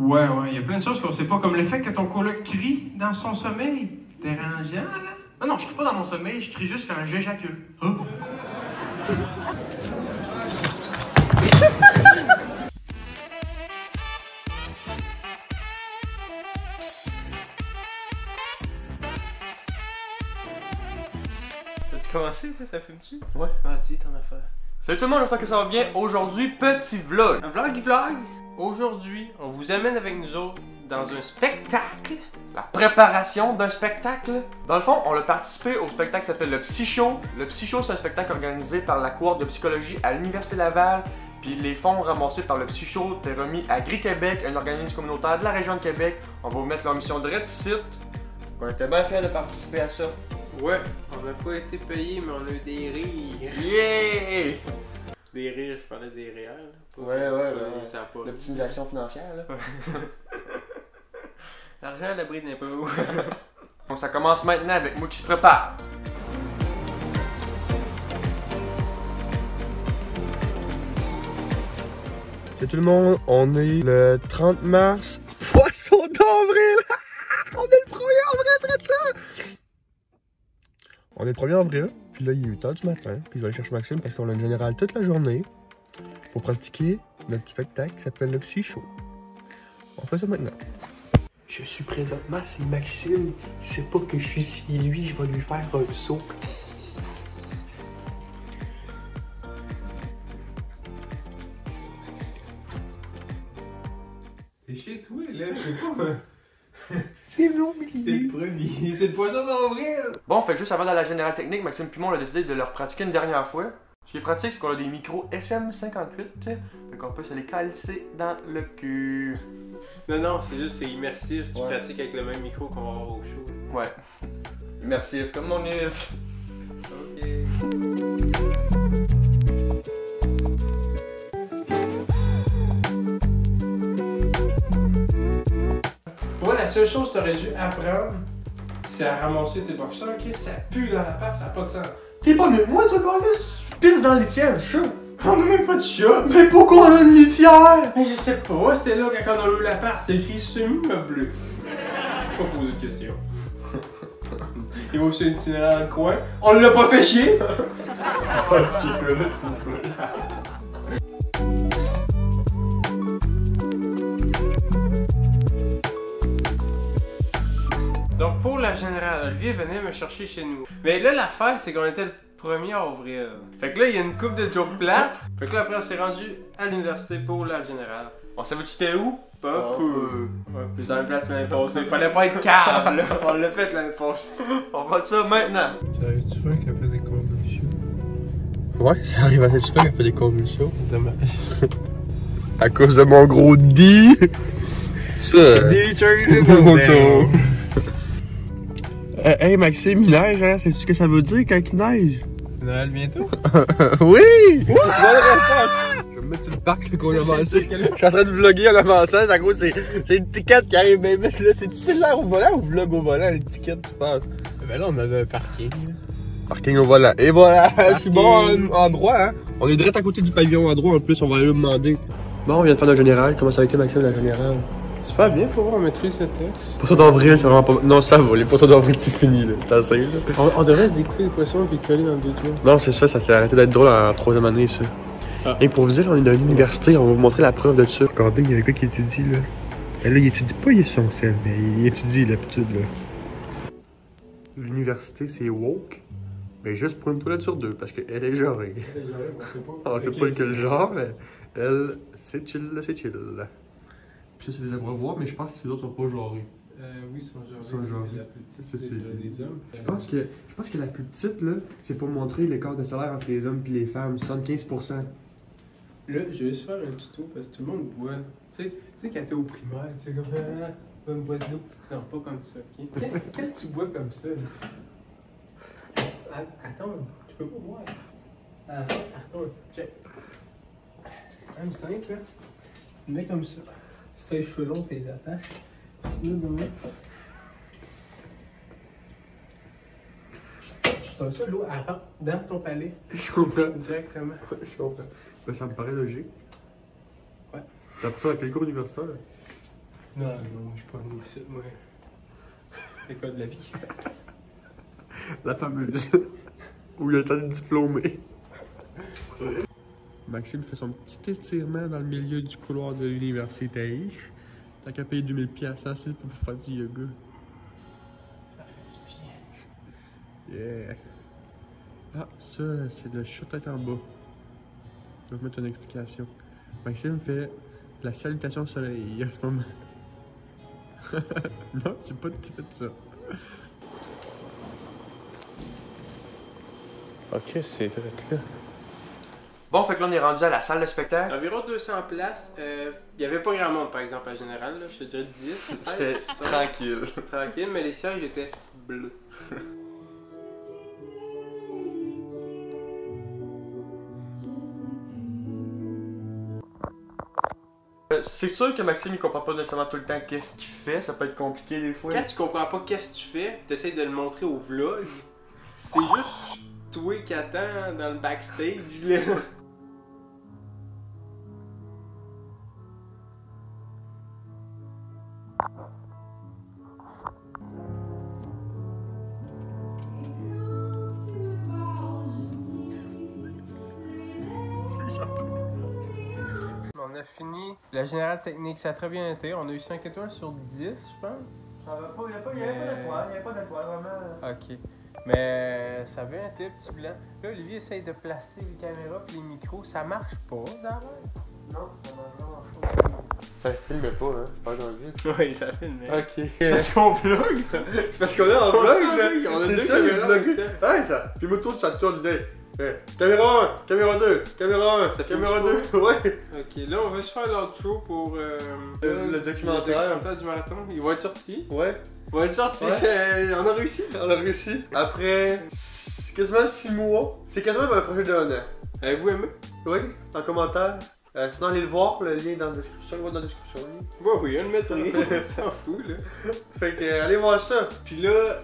Ouais, il y a plein de choses qu'on sait pas, comme le fait que ton coloc crie dans son sommeil. Dérangeant, là? Non, je crie pas dans mon sommeil, je crie juste quand j'éjacule. Oh. As-tu commencé, ça fume-tu? Ouais, dis ton affaire. Salut tout le monde, j'espère que ça va bien. Aujourd'hui, petit vlog. Un vlog. Aujourd'hui, on vous amène avec nous autres dans un spectacle. La préparation d'un spectacle. Dans le fond, on a participé au spectacle qui s'appelle le Psy Show. Le Psy Show, c'est un spectacle organisé par la cohorte de psychologie à l'Université Laval. Puis les fonds ramassés par le Psy Show étaient remis à Gris Québec, un organisme communautaire de la région de Québec. On va vous mettre leur mission de site. On était bien fiers de participer à ça. Ouais, on n'a pas été payé, mais on a eu des rires. Yeah! Des rires, je parlais des réels. Ouais. Pas L'optimisation financière, là. L'argent à l'abri d'impôts. Donc ça commence maintenant avec moi qui se prépare. Salut tout le monde, on est le 30 mars. Poisson d'avril! On est le 1er avril, là! On est le 1er avril, puis là il est 8h du matin, puis je vais aller chercher Maxime parce qu'on a une générale toute la journée pour pratiquer notre spectacle qui s'appelle le Psy Show. On fait ça maintenant. Je suis présentement, c'est Maxime, il sait pas que je suis ici, lui, je vais lui faire un saut. C'est chez toi, là, c'est pas. C'est mon C'est millier. le premier, c'est le poisson d'avril! Bon, fait que juste avant d'aller à la générale technique, Maxime Pimon a décidé de le pratiquer une dernière fois. Ce qui est pratique, c'est qu'on a des micros SM58, fait qu'on peut se les calisser dans le cul. Non, c'est juste, c'est immersif, tu pratiques avec le même micro qu'on va avoir au show. Ouais. Immersif, comme mon is. Ok. Ouais, la seule chose que t'aurais dû apprendre, c'est à ramasser tes boxeurs, ok? Ça pue dans l'appart, ça n'a pas de sens. T'es pas mieux que moi, toi, quand tu pisses dans le litière, le chat. On a même pas de chat! Mais pourquoi on a une litière? Mais je sais pas, c'était là quand on a eu l'appart, c'est écrit semi-meublé. Pas poser de questions. Il va aussi une itinéraire dans le coin. On l'a pas fait chier! Donc pour la générale, Olivier venait me chercher chez nous. Mais là l'affaire c'est qu'on était le 1er avril. Fait que là il y a une coupe de jours plates. Fait que là après on s'est rendu à l'université pour la générale. On savait tu t'es où? Pas peu. Ouais, plus dans la place l'année passée. Fallait pas être câble là. On l'a fait l'année passée. On va de ça maintenant. Ça arrive-tu faire qu'elle fait des convulsions? Ouais, ça arrive assez souvent qu'elle fait des convulsions. Dommage. À cause de mon gros D! Ça! Déturné. Hey Maxime, il neige, hein? Sais-tu ce que ça veut dire quand il neige? C'est Noël bientôt? Oui! Je vais me mettre sur le parc qu'on a avancé. Je suis en train de vlogger en avançant, c'est à cause c'est une ticket qui arrive même là. C'est-tu cellulaire au volant ou vlog au volant, une ticket, tu penses? Ben là on a un parking. Parking au volant. Et voilà, je suis bon en droit, hein? On est direct à côté du pavillon en droit en plus, on va aller le demander. Bon, on vient de faire notre général. Comment ça a été, Maxime, la générale? Super bien pour voir maîtriser ce texte. Poisson d'avril, c'est vraiment pas. Non, ça va, les poissons d'avril, c'est fini, là. C'est assez, là. On devrait se découper les poissons et coller dans le deuxième. Non, c'est ça s'est arrêté d'être drôle en 3e année, ça. Ah. Et pour vous dire, on est dans l'université, on va vous montrer la preuve de ça. Regardez, il y a un gars qui étudie, là. Et là, il étudie pas, il est son sel, mais il étudie l'habitude, là. L'université, c'est woke, mais juste pour une toilette sur deux, parce qu'elle est genrée. On sait pas quel genre, mais elle, c'est chill, c'est chill. Puis ça, c'est des abreuvoirs, mais je pense que les autres sont pas genrés. Oui, ils sont genrés. Sont genrés. La plus petite, Ça, c'est des hommes. Je pense que la plus petite, là, c'est pour montrer l'écart de salaire entre les hommes et les femmes, 75%. Là, je vais juste faire un tuto parce que tout le monde boit. Tu sais, quand t'es au primaire, tu sais, comme pas une boîte d'eau. Non, pas comme ça, ok? Quand tu bois comme ça, là. Attends, tu peux pas boire. Attends, check. C'est quand même simple, là. Tu te mets comme ça. Si t'as les cheveux longs, t'es attaches. Là, demain. Comme ça, l'eau, elle rentre dans ton palais. Je comprends. Directement. Je comprends. Ben, ça me paraît logique. Ouais. T'as appris ça dans quel cours universitaire? Non, non, je suis pas venu ici, moi. L'école de la vie. La fameuse. Où il a été diplômé. Maxime fait son petit étirement dans le milieu du couloir de l'université. T'as qu'à payer 2000$ assise pour faire du yoga. Ça fait du bien. Yeah. Ah, ça, c'est le chat tête en bas. Je vais vous mettre une explication. Maxime fait la salutation au soleil à ce moment. Non, c'est pas tout à fait ça. Ok, c'est très là. Bon, fait que là, on est rendu à la salle de spectacle. Environ 200 places. Il n'y avait pas grand monde, par exemple, en général. Là. Je te dirais 10. J'étais tranquille. Tranquille, mais les sièges étaient bleus. C'est sûr que Maxime, il comprend pas nécessairement tout le temps qu'est-ce qu'il fait. Ça peut être compliqué des fois. Quand tu comprends pas qu'est-ce que tu fais, tu essaies de le montrer au vlog. C'est juste toi qui attends dans le backstage, là. On a fini. La générale technique, ça a très bien été. On a eu 5 étoiles sur 10, je pense. Il n'y a pas d'étoile, vraiment. Ok. Mais ça a bien été, petit blanc. Là, Olivier essaye de placer les caméras et les micros. Ça marche pas, d'abord. Non, ça marche vraiment pas. Ça filme pas, hein? Pas dans le vide. Oui, ça filme. Ok. C'est parce qu'on vlog. C'est parce qu'on est en vlog, là. On a C'est deux ça, les caméras. vlogs. Ouais, ça. Puis moi, tourne, ça tourne. Caméra 1, caméra 2, caméra 1, Ça fait caméra le 2. Ouais. Ok, là, on va se faire l'outro pour Le documentaire. du marathon. Il va être sorti. Ouais. Il va être sorti. Ouais. On a réussi. On a réussi. Après quasiment 6 mois. C'est quasiment un projet de 1 an. Avez-vous aimé? Oui, en commentaire. Sinon, allez le voir, le lien dans la description. Il va dans la description. Bon, oui, on le mettrait. On s'en fout, là. Fait que, allez voir ça. Puis là,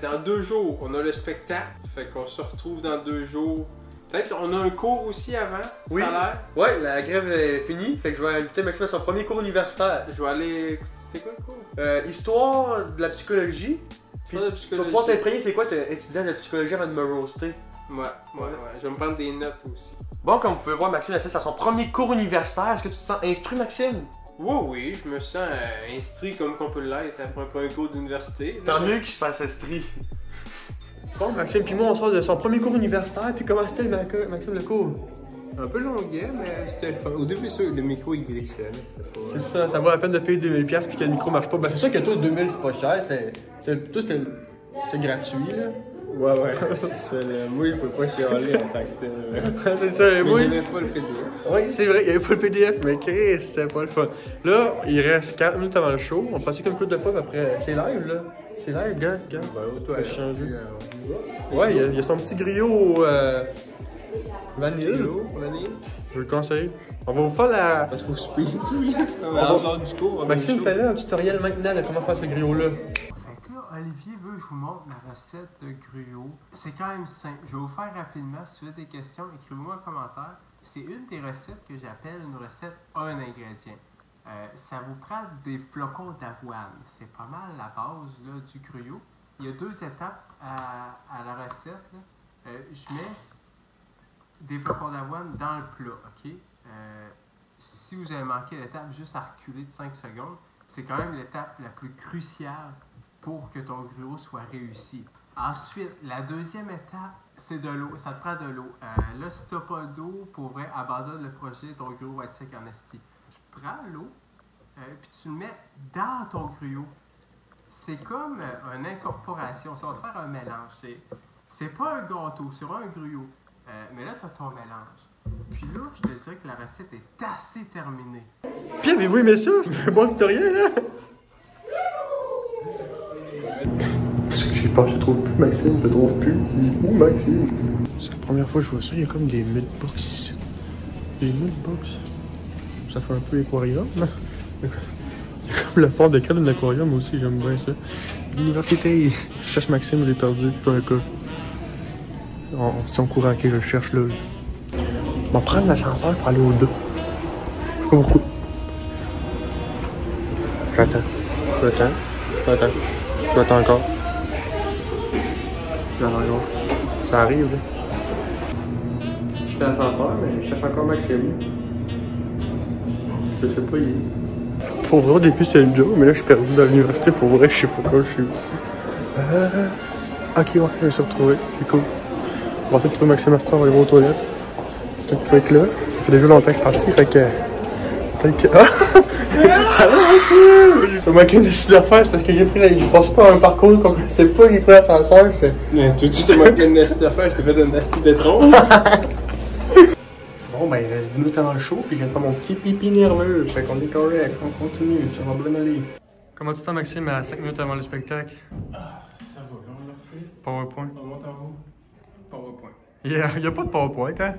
dans 2 jours, on a le spectacle. Fait qu'on se retrouve dans 2 jours. Peut-être on a un cours aussi avant. Oui. Ça a l'air. Ouais, la grève est finie. Fait que je vais inviter Maxime à son premier cours universitaire. Je vais aller. C'est quoi le cours? Histoire de la psychologie. Puis Histoire de tu vas psychologie. pouvoir t'imprégner c'est quoi étudiant de psychologie avant de me roaster. Ouais. Je vais me prendre des notes aussi. Bon, comme vous pouvez voir, Maxime assiste à son premier cours universitaire. Est-ce que tu te sens instruit, Maxime? Oui, je me sens instruit comme qu'on peut l'être après un premier cours d'université. Tant mieux qu'il s'instruit. Bon, Maxime puis moi, on sort de son premier cours universitaire. Puis comment c'était, Maxime, le cours? Un peu longuet, mais c'était le fun. Au début, ça, le micro il glissait. C'est ça, ça vaut la peine de payer 2000$ puis que le micro marche pas. Ben, c'est sûr que toi, 2000$, c'est pas cher. Toi, c'est gratuit, là. Ouais, c'est ça. Là. Moi, je peux pas chialer en tant que tel. C'est ça, Mais oui. j'aimais pas le PDF. Oui, c'est vrai, il n'y avait pas le PDF, mais Chris, c'était pas le fun. Là, il reste 40 minutes avant le show. On passe comme peu de fois, puis après, c'est live, là. C'est live, gars. Ben, toi, Je vais changer. Ouais, il y a son petit griot vanille. Je le conseille. On va vous faire la. Parce qu'il faut se payer tout, là. On sort du cours. Maxime, fais-le un tutoriel maintenant de comment faire ce griot-là. Fait que là, Olivier veut que je vous montre la recette de gruau. C'est quand même simple. Je vais vous faire rapidement. Si vous avez des questions, écrivez-moi en commentaire. C'est une des recettes que j'appelle une recette un ingrédient. Ça vous prend des flocons d'avoine. C'est pas mal la base là, du gruau. Il y a 2 étapes à la recette. Là. Je mets des flocons d'avoine dans le plat, ok? Si vous avez manqué l'étape, juste à reculer de 5 secondes, c'est quand même l'étape la plus cruciale pour que ton gruau soit réussi. Ensuite, la deuxième étape, c'est de l'eau. Ça te prend de l'eau. Là, si tu n'as pas d'eau, pour vrai, abandonne le projet, ton gruau va être sec en esti. Tu prends l'eau, puis tu le mets dans ton gruau. C'est comme une incorporation. Ça va te faire un mélange. C'est pas un gâteau, c'est vraiment un gruau. Mais là, tu as ton mélange. Puis là, je te dirais que la recette est assez terminée. Puis avez-vous aimé ça? C'était un bon tutoriel, hein? Parce que j'ai peur, je trouve plus Maxime, je le trouve plus. Où Maxime? C'est la première fois que je vois ça, il y a comme des mudbox ici. Des mudbox. Ça fait un peu aquarium. Il y a comme le fond d'écran d'un aquarium aussi, j'aime bien ça. L'université, je cherche Maxime, je l'ai perdu, pas un cas. Si on court à qui je le cherche là. On va prendre l'ascenseur pour aller au 2. Je sais pas pourquoi. J'attends encore. Ça arrive. Je suis à l'ascenseur, mais je cherche encore Maxime. Je sais pas, il est. Pour vrai, au début c'était une joke, mais là je suis perdu dans l'université. Pour vrai, je sais pas quand je suis. Ok, ouais, je me suis retrouvé. C'est cool. On va peut-être trouver Maxime Astor, on va aller voir aux toilettes. Peut-être qu'il peut être là. Ça fait déjà longtemps que je suis parti, fait que. Peut-être que. Allô, Maxime! J'ai pas manqué une décision à faire, c'est parce que j'ai pris je passe pas un parcours qu'on connaissait pas, j'ai pris l'ascenseur, je fais. Mais toi, tu t'es manqué une nasty affaire, je t'ai fait une nasty pétrole. Bon, ben, il reste 10 minutes avant le show, puis je viens de faire mon petit pipi nerveux. Fait qu'on est correct, on continue, ça va bien aller. Comment tu te sens, Maxime, à 5 minutes avant le spectacle? Ah, ça va, là, on l'a refait. PowerPoint. On monte en haut. PowerPoint. Y'a pas de PowerPoint, hein?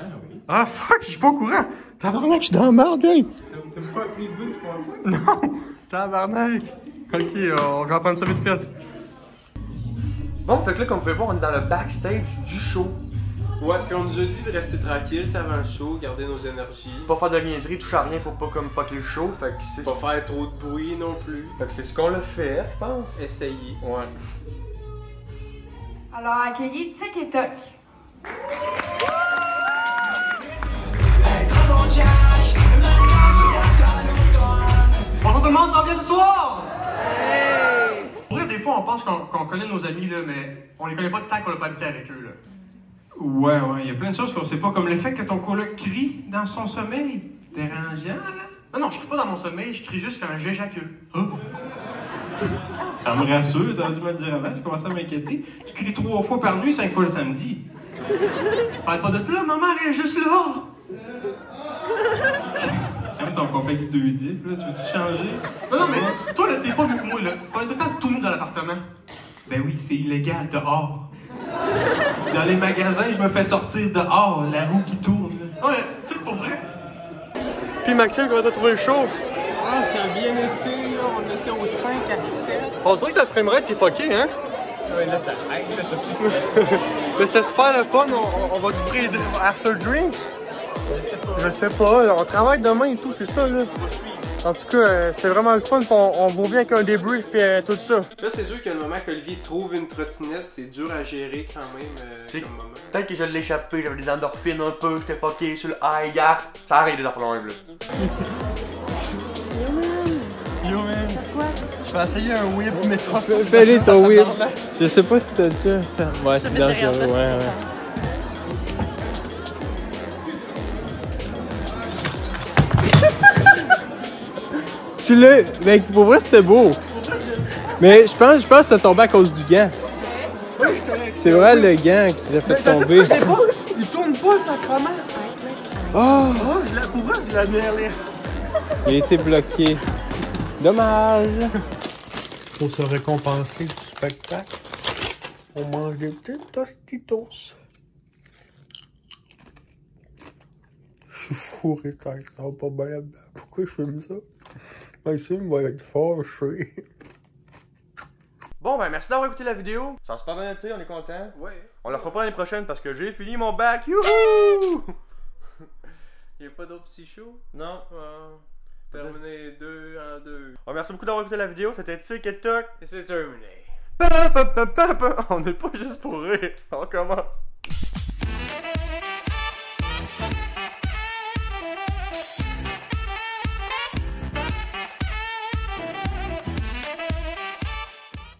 Ah oui. Ah, fuck, je suis pas au courant! Tabarnak, je suis dans la merde, gang! T'as pas appris le bout du PowerPoint? Non! Tabarnak! Ok, on va prendre ça vite fait. Bon, fait que là, comme vous pouvez voir, on est dans le backstage du show. Ouais, puis on nous a dit de rester tranquille avant le show, garder nos énergies. Pas faire de niaiserie, toucher à rien pour pas comme fucker le show, fait que c'est Pas faire trop de bruit non plus. Fait que c'est ce qu'on l'a fait, je pense. Essayer. Ouais. Alors, accueillez Tic et Toc. Bonjour tout le monde, ça va bien ce soir? Pour vrai, des fois, on pense qu'on connaît nos amis, là, mais on les connaît pas tant qu'on n'a pas habité avec eux, là. Ouais, il y a plein de choses qu'on sait pas, comme le fait que ton coloc crie dans son sommeil. Dérangeant, là. Non, je crie pas dans mon sommeil, je crie juste quand j'éjacule. Oh. Ça me rassure, t'aurais dû me le dire avant, je commençais à m'inquiéter. Tu cries 3 fois par nuit, 5 fois le samedi. Parle pas de ça, ma mère est juste là! Quand même ton complexe de Oedipe, là, tu veux-tu changer? Non, mais toi, là, t'es pas mieux que moi, là. Tu parles tout le temps tout nu dans l'appartement. Ben oui, c'est illégal, dehors. Dans les magasins, je me fais sortir dehors, la roue qui tourne. Là. Ouais, tu sais, pour vrai. Puis Maxime, comment t'as trouvé le show? Ah, ça a bien été, là. On était au 5 à 7. On dirait que la framerate est fuckée, hein? Ouais, là, ça aide, là, t'as plus. Mais c'était super le fun, on va du prix after drink? Je sais pas, on travaille demain et tout, c'est ça là. En tout cas, c'était vraiment le fun, on vous revient avec un débrief et tout ça. Là, c'est sûr que le moment qu'Olivier trouve une trottinette, c'est dur à gérer quand même comme moment. Peut-être que je l'ai échappé, j'avais des endorphines un peu, j'étais fucké sur le high, gars. Ça arrive des affaires là. Yo man! Quoi? Je vais essayer un whip, mais toi, Fais-les ton whip. Je sais pas si t'as déjà. Ouais, c'est dangereux, ouais. Tu l'as. Mec, pour vrai, c'était beau. Mais je pense que t'as tombé à cause du gant. C'est vrai le gant qui t'a fait tomber. Il tourne pas, sacrement! Oh! Pour vrai, je l'ai nerlé. Il a été bloqué. Dommage. Pour se récompenser du spectacle, on mange des petits tostitos. Je suis fourré, ça va pas bien là-dedans. Pourquoi je filme ça? Maxime va être fâché. Bon, ben merci d'avoir écouté la vidéo. Ça se passe bien été, on est content. Ouais. On la fera pas l'année prochaine parce que j'ai fini mon bac. Youhou! Y'a pas d'autres petits shows? Non. Terminé 2 en 2. Oh, merci beaucoup d'avoir écouté la vidéo. C'était Tic et Toc. Et c'est terminé. On n'est pas juste pour rire. On commence.